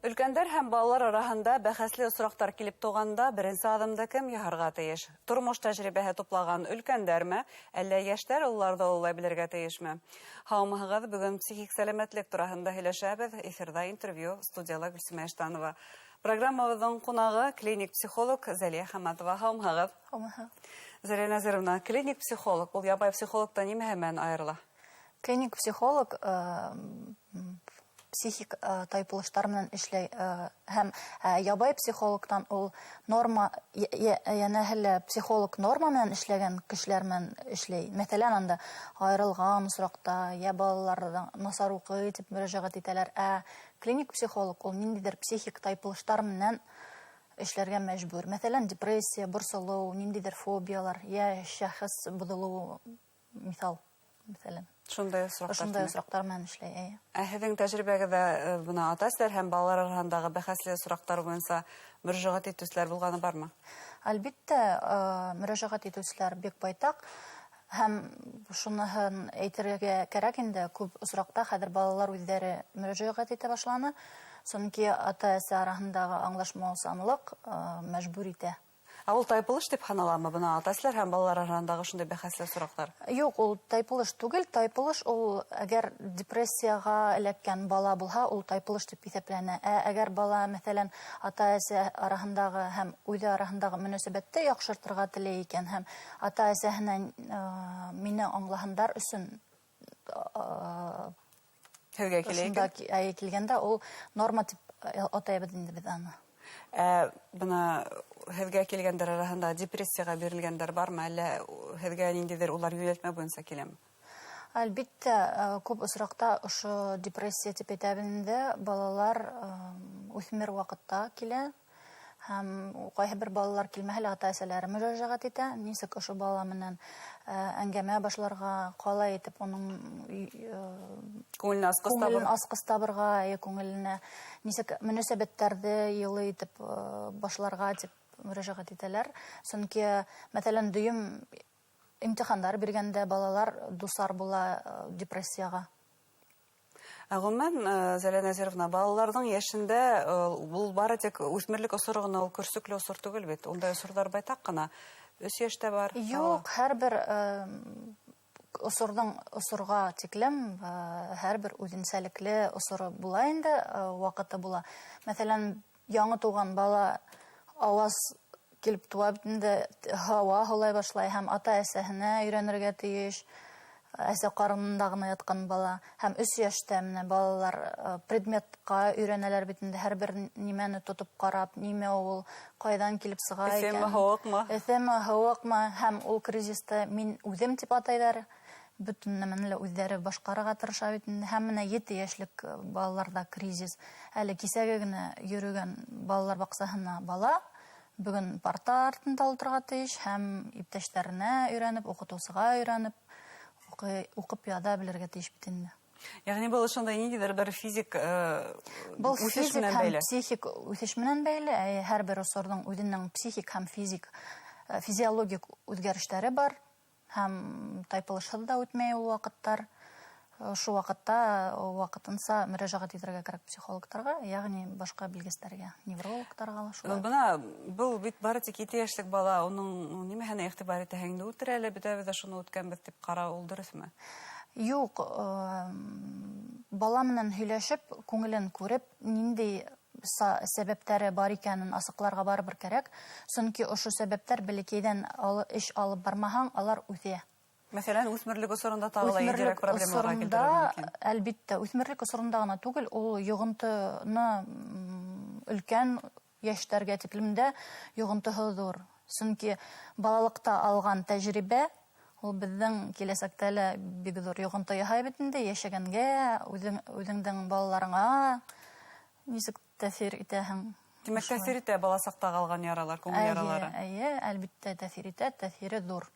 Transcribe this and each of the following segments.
Өлкәндәр һәм балалар арасында бәхәсле осрактар килеп туганда беренче адымда кем яһарга тиеш? Тормыш тәҗрибәһе туплаган өлкәндәрме, әллә яшьләр улларда уллай белергә тиешме? Һаумыгыз, бүген психик сәламәтлек турында һөйләшәбез. Эфирда интервью, студияда Гөлсемә Эштанова. Программабызның кунагы клиник психолог Зәлия Хаматова. Һаумыгыз. Зәлия Назировна, клиник психолог, ул ябай психологтан нимәһеннән аерыла? Клиник психолог психик тайпылыштар менән эшләй, һәм ябай психологтан ул норма, янәһеле психолог норма менән эшләгән кешеләр менән эшләй. Мәсәлән, анда аерылган осракта, я балалардан насар укый дип мөрәҗәгать итәләр. Клиник психолог ул ниндидер психик тайпылыштар менән эшләргә мәҗбүр. Мәсәлән, депрессия, борсылу, ниндидер фобиялар, я шәхес бозылуы, мисал, мәсәлән. Шундай осрактар менән эшләй. Һезнең тәҗрибәгездә буна ата-әсәләр һәм балалар арасындагы бәхәсле осрактар буенча мөрәҗәгать итүчеләр булганы бармы? Әлбәттә, мөрәҗәгать итүчеләр бик байтак. Һәм шуныһын әйтергә кирәк инде, күп осракта хәзер балалар үзләре мөрәҗәгать итә башланы. Сөнки ата-әсә арасындагы аңлашмаусанлык мәҗбүр итә. Ул тайпылыш дип ханаламы буна ата-әсәләр һәм балалар арасындагы шундый бәхәсле осрактар? Юк, ул тайпылыш түгел. Тайпылыш ул әгәр депрессияга эләккән бала булса, ул тайпылыш дип исәпләнә. Әгәр бала, мәсәлән, ата-әсә арасындагы һәм үзе арасындагы мөнәсәбәтте яхшыртырга теләй икән һәм ата-әсәһеннән мине аңлаһындар өчен килгәндә, ул норма дип атайбыз инде без аны. Буна һезгә килгәндәр арасында депрессияга бирелгәндәр бармы, әллә һезгә ниндидер улар юнәлтмә буенча киләме? Әлбәттә, күп осракта ошо депрессия дип әйтәбез, балалар үсмер вакытта килә. Һәм кайһы бер балалар килмәһә, ата-әсәләре мөрәҗәгать итә, ничек ошо бала менән әңгәмә башларга, калай итеп аның күңелен аскыстабырга, күңеленә ничек мөнәсәбәтләрде йылы итеп башларга дип мөрәҗәгать итәләр. Сөнки, мәсәлән, дөйем имтихандар биргәндә балалар дусар була депрессияга. Гомумән, Зәлия Назировна, балаларның яшендә ул бары тик үсмерлек осыры гына, ул көрсекле осыр түгел бит. Ундай осырлар байтак кына. 3 яшьтә бар. Юк, һәрбер осырга тиклем, һәрбер үзенчәлекле осыры була инде, вакыты була. Мәсәлән, яңа туган бала аваз килеп туа бит инде, һава һулай башлай һәм ата-әсәһенә өйрәнергә тиеш. Әсә карынында гына яткан бала һәм 3 яшьтә менә балалар предметка өйрәнәләр бит инде, һәрбер нимәне тотып карап, нимә ул, кайдан килеп сыга икән. Эсеме, һавыкмы, һәм ул кризиста мин үзем дип атайлар. Бөтен нәмәне үзләре башкарырга тырыша бит инде. Һәм менә 7 яшьлек балаларда кризис. Әле кисәгә генә йөргән балалар баксаһына бала бүген парта артында утырырга тиеш һәм иптәшләренә өйрәнеп, укытучыга өйрәнеп укып яда белергә тиеш бит инде. Ягъни бу шундай ниндидер бер физик үсеш менән бәйле. Психик үсеш менән бәйле. Һәрбер осырның үзенең психик һәм физиологик үзгәрешләре бар. Һәм тайпылышсыз да үтмәй ул вакыттар. Шу вакытынса мөрәҗәгать итәргә кирәк психологларга, ягъни башка белгечләргә, неврологларга. Буна бу бит бары тик 2 яшьлек бала, уның нимәһенә игътибар итәһең дә үтер әле, бит шуны үткәнбез дип кара, ул дөресме? Юк, бала менән һөйләшеп, күңелен күреп, нинди сәбәпләре бар икәнен асыкларга барыбер кирәк. Сөнки ошо сәбәпләр бәләкәйдән эш алып бармаһаң, алар үтә. Мәсәлән, үсмерлек осырында тагыла ниндирәк проблемаларга китерергә мөмкин? Әлбәттә, үсмерлек осырында гына түгел, ул йогынтыны өлкән яшьтәргә тиклемдә йогынтыһы зур. Сөнки балалыкта алган тәҗрибә ул безнең киләсәктә лә бик зур йогынты яһай бит инде, яшәгәнгә, үзеңнең балаларыңа ничек тәэсир итәһең? Димәк, тәэсир итә бала сактагы алган яралар, күңел яралары. Әлбәттә тәэсир итә, тәэсире зур.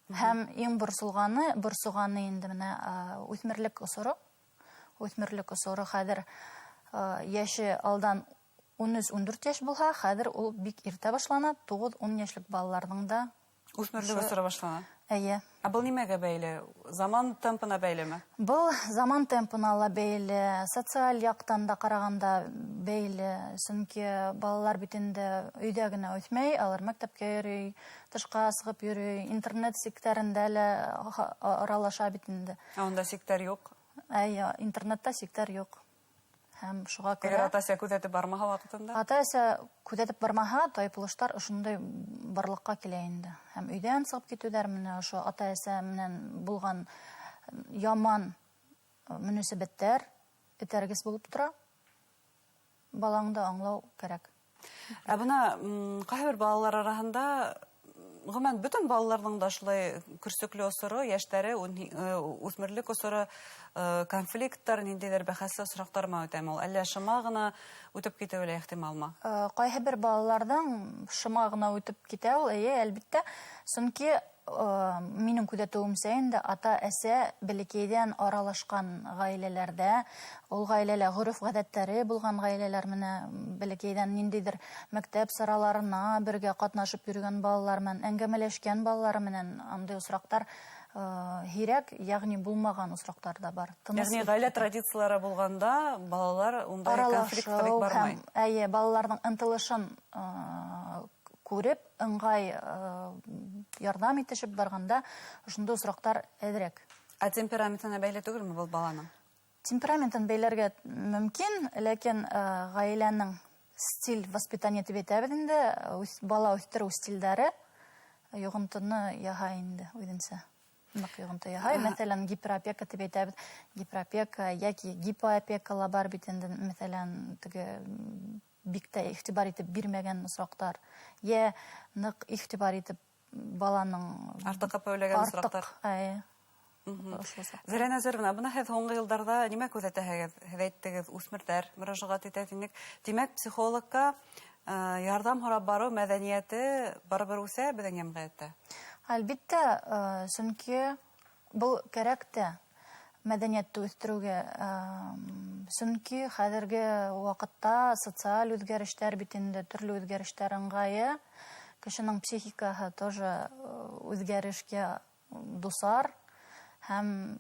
Һәм иң борсуганы инде менә үсмерлек осыры. Үсмерлек осыры хәзер яше алдан 13-14 яшь булса, хәзер ул бик иртә башлана, 9-10 яшьлек балаларның да үсмерлек осыры башлана. Әйе. Ә был нимәгә бәйле? Заман темпына бәйлеме? Бұл заман темпына ла бәйле, социаль яктан да караганда бәйле. Чөнки балалар бит инде өйдә генә үтмәй, алар мәктәпкә йөри, тышка сыгып йөри, интернет сектәрендә лә аралаша бит инде. Анда сиктәр юк. Әйе, интернетта сектор юк. Һәм шуга Әгәр күрә ата-әсә күзәтеп бармаһа вакытында. ата-әсә күзәтеп бармаһа, тайпылыштар ошондай барлыкка килә инде. Һәм өйдән сыгып китүләр менә ошо ата-әсә менән булган яман мөнәсәбәттәр этәргес булып тора. Балаңды аңлау кирәк. Ә бына кайбер балалар арасында гомумән бөтен балаларның да шулай көрсөкле осыры, яшьтәре, үсмерлек осыры, конфликттар, ниндидер бәхәсле осрактар ма үтәме ул? Әллә шыма гына үтеп китүе лә ихтималмы? Кайбер балалардан шыма гына үтеп китә ул, әлбәттә. Чөнки минем күзәтүемчә инде ата-әсә бәләкәйдән аралашкан гаиләләрдә, ул гаиләләр гореф-гадәттәре булган гаиләләр менә бәләкәйдән ниндидер мәктәп сараларына бергә катнашып йөргән балалар менән, әңгәмәләшкән балалар менән андый осрактар һирәк, ягъни булмаган осрактар да бар. Ягъни гаилә традицияләре булганда балалар ундай конфликт бармай. Әйе, балаларның ынтылышын күреп, ыңгай ярдәм итешеп барганда, шундый осрактар әдрәк. Ә темпераментына бәйле түгелме был баланың? Темпераментын бәйләргә мөмкин, ләкин гаиләнең стиль воспитания дип әйтәбез инде, бала үстерү стильдәре йогынтыны яһай инде үзенчә. Нык йогынты яһай. Мәсәлән, гиперопека дип әйтәбез. Гиперопека яки гипоопека бар бит инде, мәсәлән, теге бик тә игътибар итеп бирмәгән осрактар. Я нык игътибар итеп баланың артык көпәүләгән осрактар. Зәрә Назаровна, бына һез һоңгы елларда нимә күзәтәһегез? Һез әйттегез, үсмерләр мөрәҗәгать итә дидек. Димәк, психологка ярдәм һорап бару мәдәнияте барыбер үсә безнең җәмгыятьтә. Әлбәттә, чөнки бу кирәк тә мәдәниятте үстерүгә. Чөнки хәзерге вакытта социаль үзгәрешләр бит инде, төрле үзгәрешләр ыңгае, кешенең психикаһы тоже үзгәрешкә дусар һәм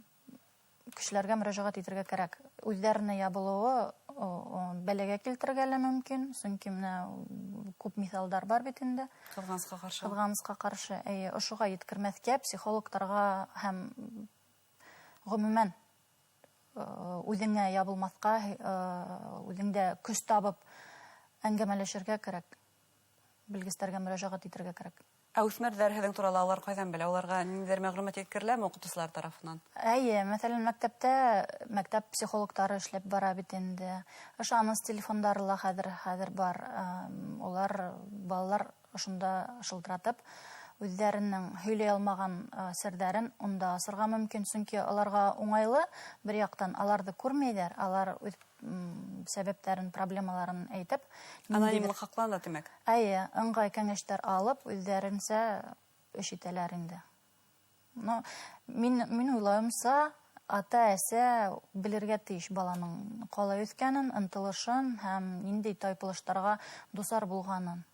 кешеләргә мөрәҗәгать итәргә кирәк. Үзләренә ябылуы бәләгә килтерергә лә мөмкин, чөнки менә күп мисалдар бар бит инде. Кызганычка каршы, ошуга yetkермәскә психологларга һәм гомумән үзеңә ябылмаска, үзеңдә көч табып әңгәмәләшергә кирәк. Белгечләргә мөрәҗәгать итәргә кирәк. Ә үсмерләр һеҙҙең турала алар кайдан белә? Аларга ниндидер мәгълүмат еткереләме укытыусылар тарафынан? Мәсәлән, мәктәптә мәктәп психологтары эшләп бара бит инде. Ышаныс телефондары ла хәзер бар. Улар балалар ошонда шылтыратып үзләренең һөйләй алмаган сердәрен унда асырга мөмкин, чөнки аларга уңайлы бер яктан аларды күрмәйләр, алар үз сәбәпләрен, проблемаларын әйтеп, анонимлык хаклана димәк. Ыңгай кәңәшләр алып, үзләренчә эш итәләр инде. Мин уйлавымча, ата-әсә белергә тиеш баланың калай үскәнен, ынтылышын һәм нинди тайпылыштарга дусар булганын.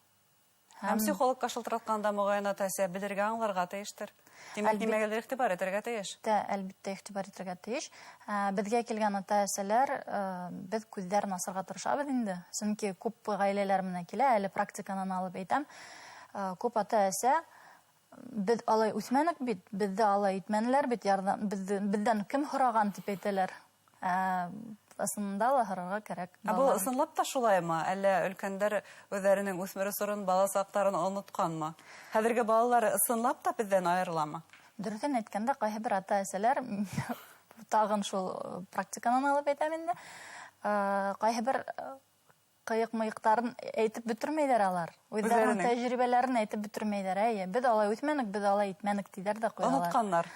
Һәм психологка шылтыратканда мөгаен ата-әсә белергә, аңларга тиештер. Димәк, нимәгәдер игътибар итәргә тиеш. Әлбәттә, игътибар итәргә тиеш. Безгә килгән ата-әсәләр, без күздәрен асырга тырышабыз инде. Чөнки күп гаиләләр менә килә, әле практиканан алып әйтәм. Күп ата-әсә без алай үсмәнек бит, бездә алай итмәнеләр бит, бездән кем һораган дип әйтәләр. Ысынында ла һорарга кирәк. Бу ысынлап та шулаймы? Әллә өлкәндәр үзләренең үсмер сорын, бала сактарын онытканмы? Хәзерге балалар ысынлап та бездән аерыламы? Дөресен әйткәндә, кайбер ата-әсәләр тагын шул практиканан алып әйтәм инде. Кайбер кыек-мыектарын әйтеп бетермәйләр алар. Үзләренең тәҗрибәләрен әйтеп бетермәйләр. Без алай үтмәнек, без алай итмәнек диләр дә куялар.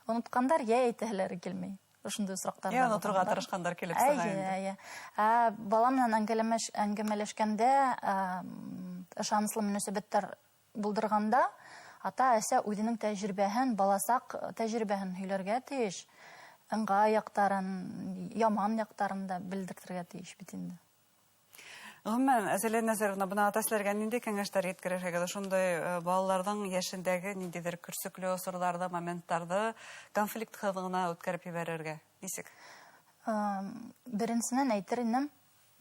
Оныткандар, әйтәләр килмәй. Шундый осрактар. Оныторга тырышкандар килеп сыга. Бала менән әңгәмәләшкәндә, ышаныслы мөнәсәбәттәр булдырганда, ата-әсә үзенең тәҗрибәһен, баласак тәҗрибәһен һөйләргә тиеш. Ыңгай яктарын, яман яктарын да белдертергә тиеш бит инде. Гомумән, Әзәлия Нәзировна, бына ата-әсәләргә нинди кәңәштәр yetkерергә, шундай балаларның яшендәге ниндидер көрсөкле осырларда, моменттарда конфликтһыҙ гына үткәреп ебәрергә. Нисек? Беренсенән әйтер инем,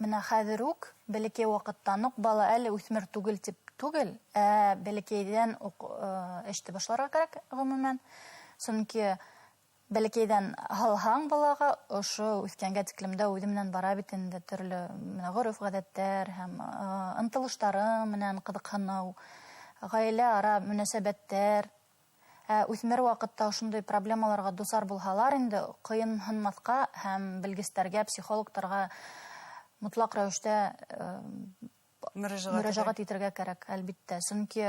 менә хәҙер үк бәләкәй ваҡыттан уҡ бала әле үҫмер түгел тип түгел, ә бәләкәйҙән уҡ эште башларға кәрәк ғөмүмән. Сөнки бәләкәйҙән һалһаң балаға, ошо үҫкәнгә тиклемдә үҙе менән бара бит инде төрлө ғөрөф-ғәҙәттәр һәм ынтылыштары менән ҡыҙыҡһыныу, ғаилә-ара мөнәсәбәттәр. Үҫмер ваҡытта ошондай проблемаларға дусар булһалар инде, ҡыйынһынмаҫҡа һәм белгестәргә, психологтарға мотлаҡ рәүештә мөрәжәғәт итергә кәрәк, әлбиттә. Сөнки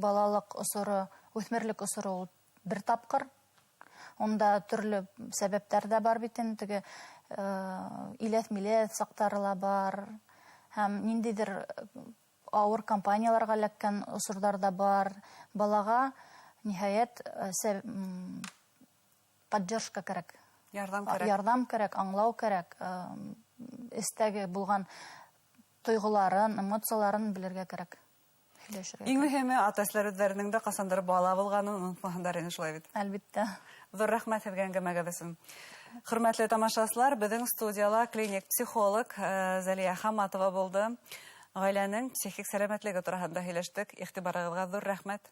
балалыҡ осоро, үҫмерлек осоро ул бер тапҡыр. Унда төрлө сәбәптәр ҙә бар бит инде, теге иләҫ-миләҫ саҡтары ла бар. Һәм ниндәйҙер ауыр компанияларға эләккән осорҙар да бар. Балаға ниһайәт поддержка кәрәк. Ярҙам кәрәк. Ярҙам кәрәк, аңлау кәрәк. Эстәге булған тойғоларын, эмоцияларын белергә кәрәк. Иң мөһиме, ата-әсәләр үҙҙәренең дә ҡасандыр бала булғанын онотмаһындар ине, шулай бит. Әлбиттә. Ҙур рәхмәт һеҙгә әңгәмәгеҙ өсөн. Хөрмәтле тамашасылар, беҙҙең студияла клиник психолог Зәлиә Хамматова булды. Ғаиләнең психик сәләмәтлеге тураһында һөйләштек. Иғтибарығыҙға ҙур рәхмәт.